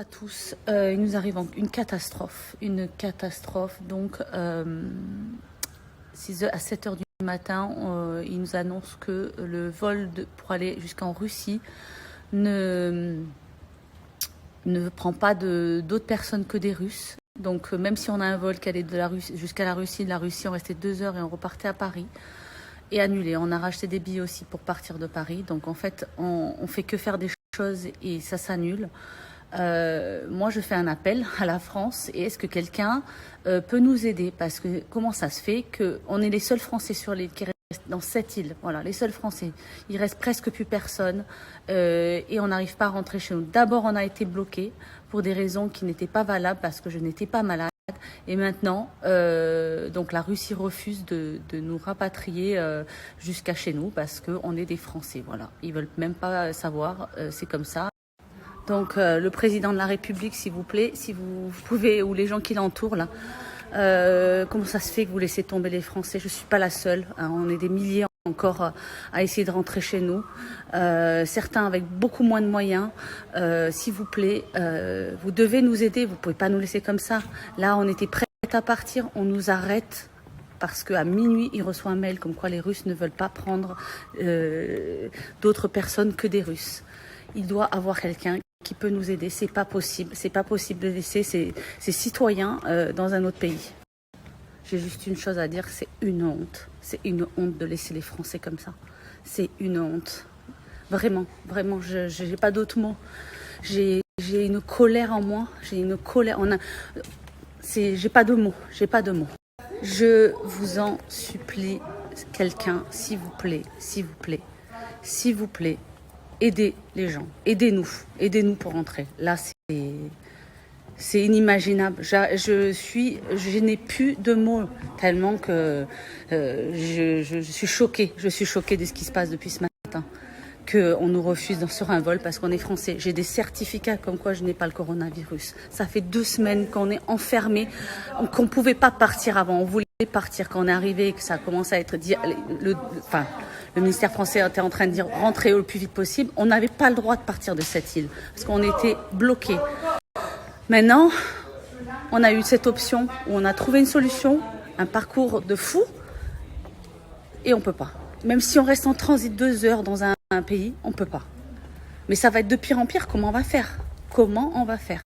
à tous. Il nous arrive une catastrophe. Donc, à 7 heures du matin, il nous annonce que le vol pour aller jusqu'en Russie ne prend pas d'autres personnes que des Russes. Donc, même si on a un vol qui allait de la Russie jusqu'à la Russie, on restait 2 heures et on repartait à Paris. Et annulé. On a racheté des billets aussi pour partir de Paris. Donc, en fait, on fait que faire des choses et ça s'annule. Moi, je fais un appel à la France et est-ce que quelqu'un peut nous aider? Parce que comment ça se fait qu'on est les seuls Français sur l'île qui restent dans cette île? Voilà, les seuls Français. Il reste presque plus personne et on n'arrive pas à rentrer chez nous. D'abord, on a été bloqués pour des raisons qui n'étaient pas valables parce que je n'étais pas malade. Et maintenant, donc la Russie refuse de nous rapatrier jusqu'à chez nous parce qu'on est des Français. Voilà, ils veulent même pas savoir. C'est comme ça. Donc le président de la République, s'il vous plaît, si vous pouvez, ou les gens qui l'entourent là, comment ça se fait que vous laissez tomber les Français? Je suis pas la seule, hein, on est des milliers encore à essayer de rentrer chez nous, certains avec beaucoup moins de moyens. S'il vous plaît, vous devez nous aider, vous pouvez pas nous laisser comme ça. Là, on était prêts à partir, on nous arrête. Parce qu'à minuit, il reçoit un mail comme quoi les Russes ne veulent pas prendre d'autres personnes que des Russes. Il doit avoir quelqu'un qui peut nous aider. C'est pas possible de laisser ces citoyens dans un autre pays. J'ai juste une chose à dire, c'est une honte. C'est une honte de laisser les Français comme ça. C'est une honte. Vraiment, je n'ai pas d'autres mots. J'ai une colère en moi. J'ai pas de mots. Je vous en supplie, quelqu'un, s'il vous plaît, aidez les gens, aidez-nous pour rentrer. Là, c'est inimaginable. Je n'ai plus de mots tellement que je suis choquée. Je suis choquée de ce qui se passe depuis ce matin. Qu'on nous refuse sur un vol parce qu'on est français. J'ai des certificats comme quoi je n'ai pas le coronavirus. Ça fait 2 semaines qu'on est enfermés, qu'on ne pouvait pas partir avant. On voulait partir quand on est arrivé et que ça a commencé à être dit. Le ministère français était en train de dire rentrez le plus vite possible. On n'avait pas le droit de partir de cette île parce qu'on était bloqués. Maintenant, on a eu cette option où on a trouvé une solution, un parcours de fou et on ne peut pas. Même si on reste en transit 2 heures dans un pays, on ne peut pas. Mais ça va être de pire en pire. Comment on va faire?